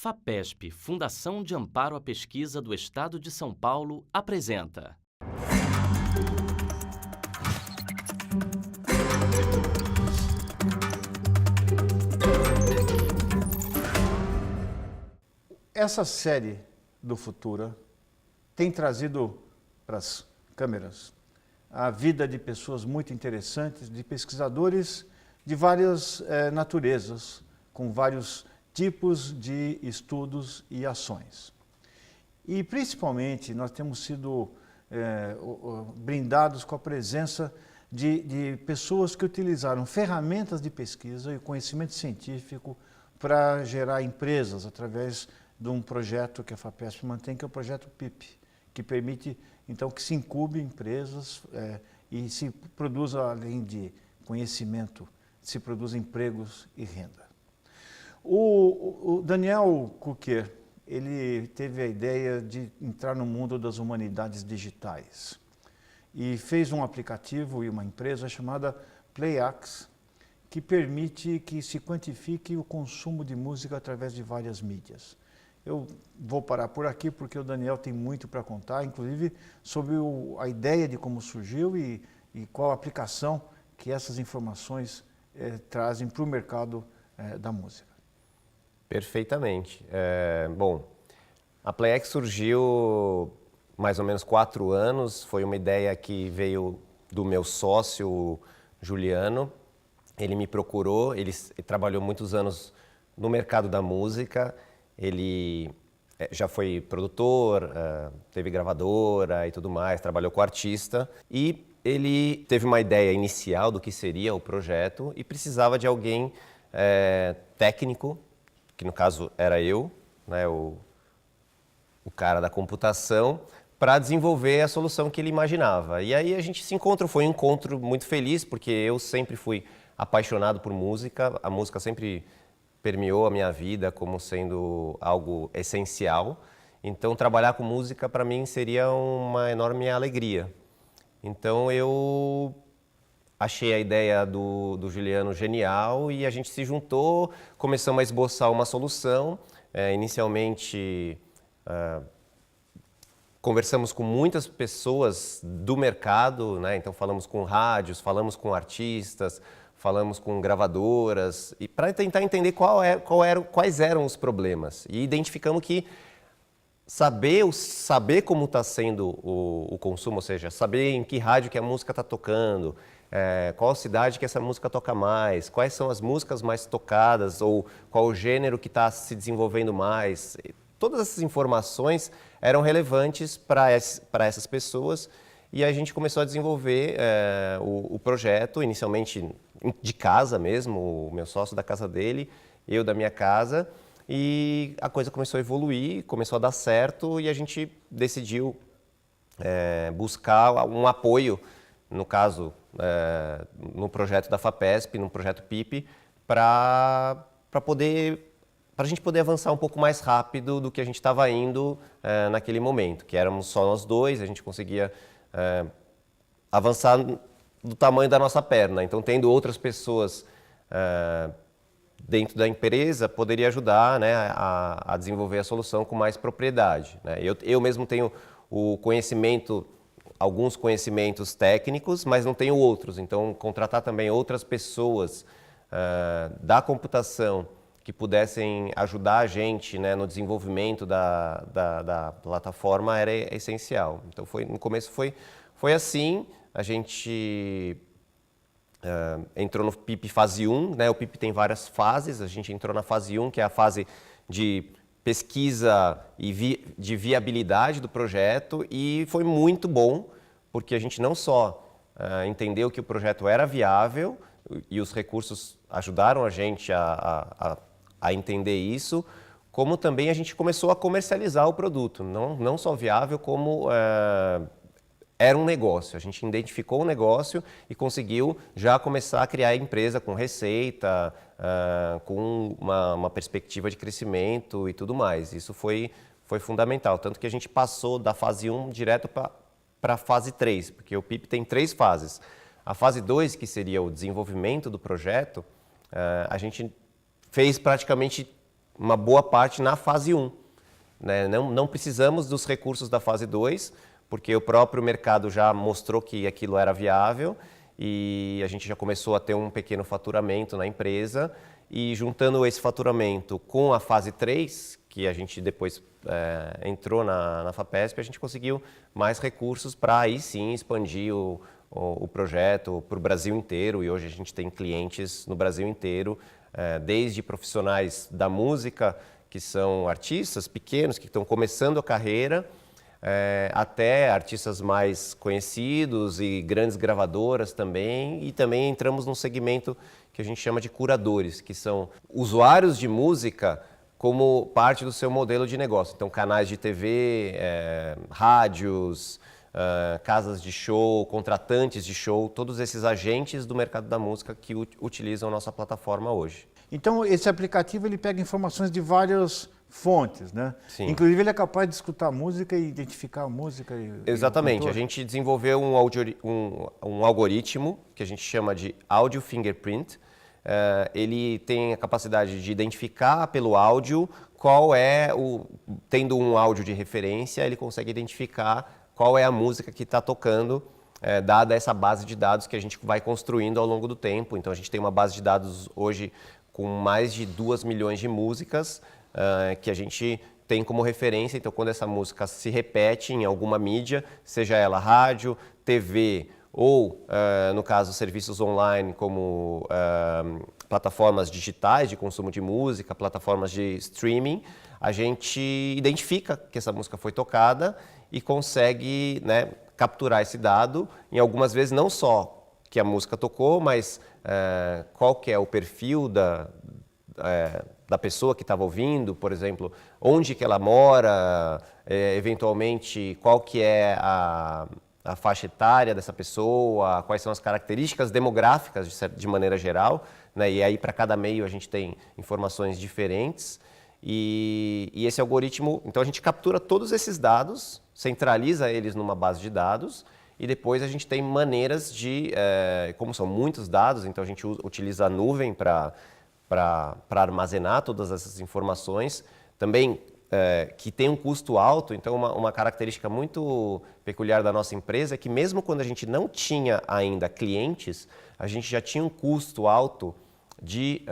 FAPESP, Fundação de Amparo à Pesquisa do Estado de São Paulo, apresenta. Essa série do Futura tem trazido para as câmeras a vida de pessoas muito interessantes, de pesquisadores de várias naturezas, com vários tipos de estudos e ações. E, principalmente, nós temos sido brindados com a presença de pessoas que utilizaram ferramentas de pesquisa e conhecimento científico para gerar empresas através de um projeto que a FAPESP mantém, que é o projeto PIP, que permite, então, que se incube empresas e se produza, além de conhecimento, se produza empregos e renda. O Daniel Kuker, ele teve a ideia de entrar no mundo das humanidades digitais e fez um aplicativo e uma empresa chamada PlayAxe, que permite que se quantifique o consumo de música através de várias mídias. Eu vou parar por aqui porque o Daniel tem muito para contar, inclusive sobre a ideia de como surgiu e qual a aplicação que essas informações trazem para o mercado da música. Perfeitamente. Bom, a PlayAxe surgiu mais ou menos 4 anos, foi uma ideia que veio do meu sócio, Juliano. Ele me procurou, ele trabalhou muitos anos no mercado da música, ele já foi produtor, teve gravadora e tudo mais, trabalhou com artista e ele teve uma ideia inicial do que seria o projeto e precisava de alguém técnico, que no caso era eu, né, o cara da computação, para desenvolver a solução que ele imaginava. E aí a gente se encontrou, foi um encontro muito feliz, porque eu sempre fui apaixonado por música, a música sempre permeou a minha vida como sendo algo essencial. Então trabalhar com música para mim seria uma enorme alegria. Então eu achei a ideia do Juliano genial e a gente se juntou, começamos a esboçar uma solução. Inicialmente, conversamos com muitas pessoas do mercado, né? Então falamos com rádios, falamos com artistas, falamos com gravadoras, e para tentar entender quais eram os problemas. E identificamos que saber como está sendo o consumo, ou seja, saber em que rádio que a música está tocando, qual cidade que essa música toca mais, quais são as músicas mais tocadas ou qual o gênero que está se desenvolvendo mais. Todas essas informações eram relevantes para essas pessoas e a gente começou a desenvolver o projeto, inicialmente de casa mesmo, o meu sócio da casa dele, eu da minha casa, e a coisa começou a evoluir, começou a dar certo e a gente decidiu buscar um apoio, no caso, no projeto da FAPESP, no projeto PIP, para a gente poder avançar um pouco mais rápido do que a gente estava indo naquele momento, que éramos só nós dois, a gente conseguia avançar do tamanho da nossa perna. Então, tendo outras pessoas dentro da empresa, poderia ajudar, né, a desenvolver a solução com mais propriedade, né? Eu mesmo tenho alguns conhecimentos técnicos, mas não tenho outros. Então, contratar também outras pessoas da computação que pudessem ajudar a gente, né, no desenvolvimento da plataforma era essencial. Então, no começo foi assim, a gente entrou no PIP fase 1, né? O PIP tem várias fases, a gente entrou na fase 1, que é a fase de pesquisa e de viabilidade do projeto, e foi muito bom, porque a gente não só entendeu que o projeto era viável, e os recursos ajudaram a gente a entender isso, como também a gente começou a comercializar o produto, não só viável, como era um negócio. A gente identificou um negócio e conseguiu já começar a criar a empresa com receita, com uma perspectiva de crescimento e tudo mais. Isso foi fundamental, tanto que a gente passou da fase 1 direto para a fase 3, porque o PIP tem 3 fases. A fase 2, que seria o desenvolvimento do projeto, a gente fez praticamente uma boa parte na fase 1. Né? Não precisamos dos recursos da fase 2, porque o próprio mercado já mostrou que aquilo era viável e a gente já começou a ter um pequeno faturamento na empresa. E juntando esse faturamento com a fase 3, que a gente depois entrou na FAPESP, a gente conseguiu mais recursos para aí sim expandir o projeto para o Brasil inteiro. E hoje a gente tem clientes no Brasil inteiro, desde profissionais da música, que são artistas pequenos, que estão começando a carreira, até artistas mais conhecidos e grandes gravadoras também. E também entramos num segmento que a gente chama de curadores, que são usuários de música como parte do seu modelo de negócio. Então, canais de TV, rádios, casas de show, contratantes de show, todos esses agentes do mercado da música que utilizam a nossa plataforma hoje. Então, esse aplicativo ele pega informações de várias fontes, né? Sim. Inclusive, ele é capaz de escutar a música e identificar a música. Exatamente. A gente desenvolveu um algoritmo que a gente chama de Audio Fingerprint. Ele tem a capacidade de identificar pelo áudio tendo um áudio de referência, ele consegue identificar qual é a música que está tocando, dada essa base de dados que a gente vai construindo ao longo do tempo. Então, a gente tem uma base de dados hoje com mais de 2 milhões de músicas que a gente tem como referência. Então, quando essa música se repete em alguma mídia, seja ela rádio, TV ou, no caso, serviços online como plataformas digitais de consumo de música, plataformas de streaming, a gente identifica que essa música foi tocada e consegue, né, capturar esse dado, em algumas vezes não só que a música tocou, mas qual que é o perfil da pessoa que estava ouvindo, por exemplo, onde que ela mora, eventualmente qual que é a faixa etária dessa pessoa, quais são as características demográficas de maneira geral, né? E aí para cada meio a gente tem informações diferentes e esse algoritmo, então a gente captura todos esses dados, centraliza eles numa base de dados e depois a gente tem maneiras de, como são muitos dados, então a gente utiliza a nuvem para armazenar todas essas informações, também que tem um custo alto. Então uma característica muito peculiar da nossa empresa é que mesmo quando a gente não tinha ainda clientes, a gente já tinha um custo alto de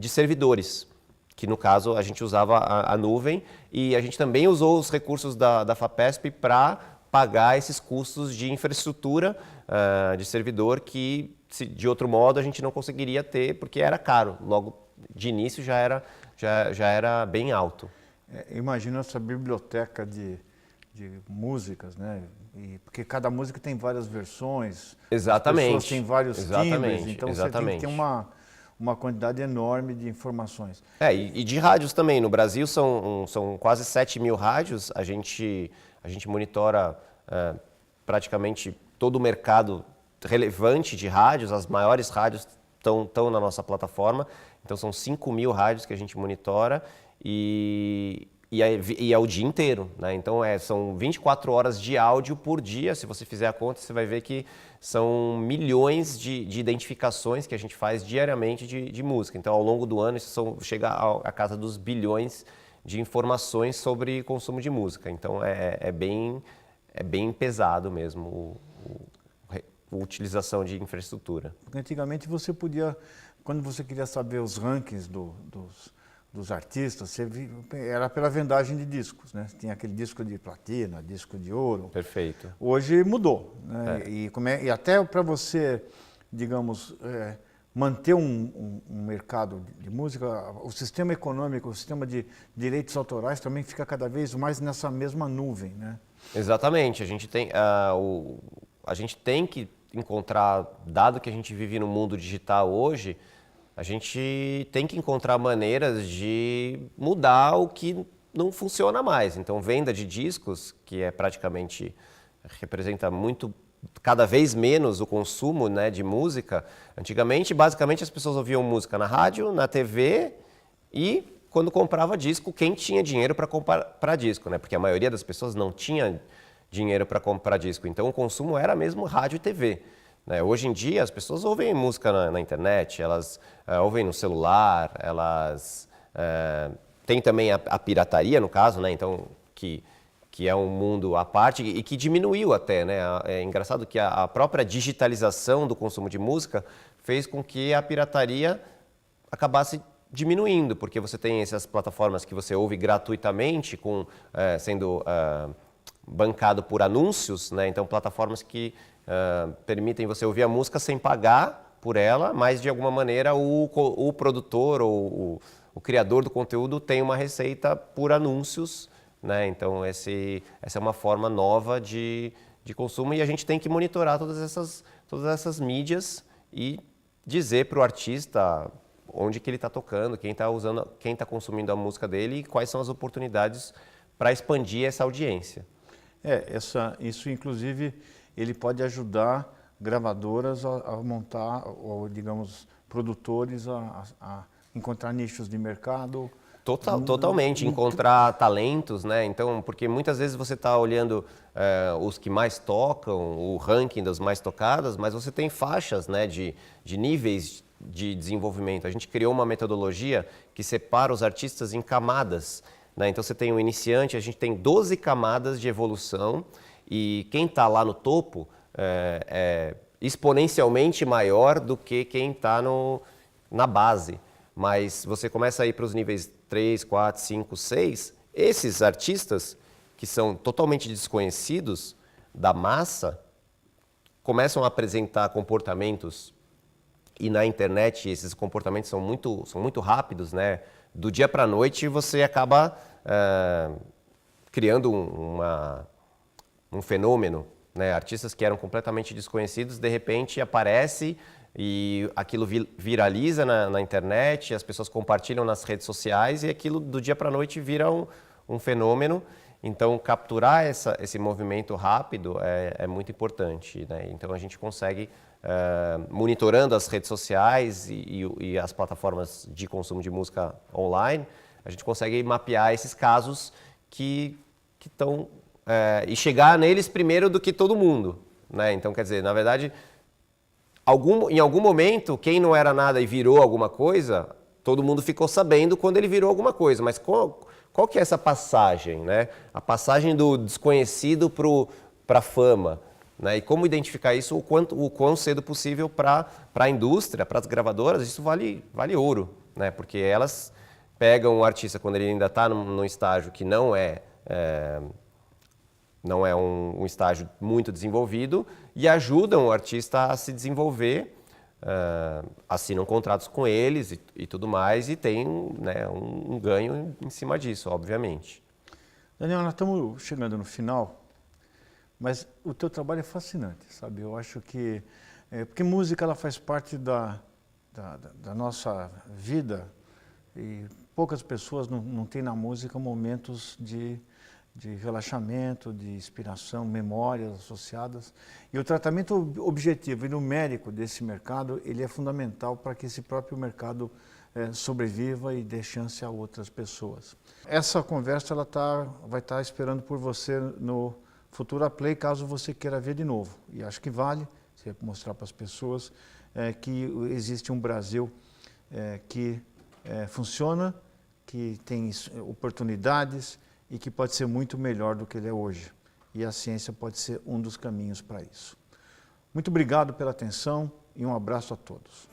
servidores, que no caso a gente usava a nuvem e a gente também usou os recursos da FAPESP para pagar esses custos de infraestrutura de servidor que de outro modo a gente não conseguiria ter porque era caro, logo de início já era bem alto. Imagina essa biblioteca de músicas, né? Porque cada música tem várias versões, exatamente, as pessoas têm vários timbres, então exatamente. Você tem que ter uma quantidade enorme de informações. E de rádios também. No Brasil são quase 7.000 rádios, a gente monitora praticamente todo o mercado relevante de rádios, as maiores rádios estão na nossa plataforma, então são 5.000 rádios que a gente monitora e é o dia inteiro, né? Então são 24 horas de áudio por dia. Se você fizer a conta, você vai ver que são milhões de identificações que a gente faz diariamente de música. Então ao longo do ano isso chega à casa dos bilhões de informações sobre consumo de música. Então é bem pesado mesmo a utilização de infraestrutura. Porque antigamente você podia, quando você queria saber os rankings dos artistas, era pela vendagem de discos, né? Tinha aquele disco de platina, disco de ouro. Perfeito. Hoje mudou, né? E até para você, digamos, manter um mercado de música, o sistema econômico, o sistema de direitos autorais também fica cada vez mais nessa mesma nuvem, né? Exatamente. A gente tem que encontrar, dado que a gente vive no mundo digital hoje, a gente tem que encontrar maneiras de mudar o que não funciona mais. Então, venda de discos, que representa cada vez menos o consumo, né, de música. Antigamente, basicamente, as pessoas ouviam música na rádio, na TV e quando comprava disco, quem tinha dinheiro para comprar disco, né? Porque a maioria das pessoas não tinha dinheiro para comprar disco. Então, o consumo era mesmo rádio e TV. Hoje em dia, as pessoas ouvem música na internet, elas ouvem no celular, elas Tem também a pirataria, no caso, né? Então, que é um mundo à parte e que diminuiu até, né? É engraçado que a própria digitalização do consumo de música fez com que a pirataria acabasse diminuindo, porque você tem essas plataformas que você ouve gratuitamente, sendo bancado por anúncios, né? Então, plataformas que permitem você ouvir a música sem pagar por ela, mas de alguma maneira o produtor ou o criador do conteúdo tem uma receita por anúncios, né? Então, essa é uma forma nova de consumo e a gente tem que monitorar todas essas mídias e dizer para o artista onde que ele está tocando, quem está consumindo a música dele e quais são as oportunidades para expandir essa audiência. Isso inclusive ele pode ajudar gravadoras a montar, ou digamos, produtores a encontrar nichos de mercado. Totalmente, encontrar talentos, né? Então, porque muitas vezes você está olhando os que mais tocam, o ranking das mais tocadas, mas você tem faixas, né, de níveis de desenvolvimento. A gente criou uma metodologia que separa os artistas em camadas, né? Então você tem um iniciante, a gente tem 12 camadas de evolução e quem está lá no topo é exponencialmente maior do que quem está na base. Mas você começa a ir para os níveis 3, 4, 5, 6, esses artistas que são totalmente desconhecidos da massa começam a apresentar comportamentos e na internet esses comportamentos são muito rápidos, né? Do dia para a noite você acaba criando um fenômeno, né? Artistas que eram completamente desconhecidos, de repente aparece e aquilo viraliza na internet, as pessoas compartilham nas redes sociais e aquilo do dia para a noite vira um fenômeno. Então, capturar esse movimento rápido é muito importante, né? Então, a gente consegue, monitorando as redes sociais e as plataformas de consumo de música online, a gente consegue mapear esses casos que estão... e chegar neles primeiro do que todo mundo, né? Então, quer dizer, na verdade, em algum momento, quem não era nada e virou alguma coisa, todo mundo ficou sabendo quando ele virou alguma coisa, mas qual que é essa passagem, né? A passagem do desconhecido para a fama, né? E como identificar isso o quão cedo possível para a indústria, para as gravadoras, isso vale ouro, né? Porque elas pegam o artista quando ele ainda está num estágio que não é um estágio muito desenvolvido e ajudam o artista a se desenvolver, assinam contratos com eles e tudo mais e tem, né, um ganho em cima disso, obviamente. Daniel, nós estamos chegando no final, mas o teu trabalho é fascinante, sabe? Eu acho que... porque música ela faz parte da nossa vida e poucas pessoas não têm na música momentos de relaxamento, de inspiração, memórias associadas. E o tratamento objetivo e numérico desse mercado, ele é fundamental para que esse próprio mercado sobreviva e dê chance a outras pessoas. Essa conversa vai estar esperando por você no Futura Play, caso você queira ver de novo. E acho que vale você mostrar para as pessoas que existe um Brasil que funciona, que tem oportunidades, e que pode ser muito melhor do que ele é hoje. E a ciência pode ser um dos caminhos para isso. Muito obrigado pela atenção e um abraço a todos.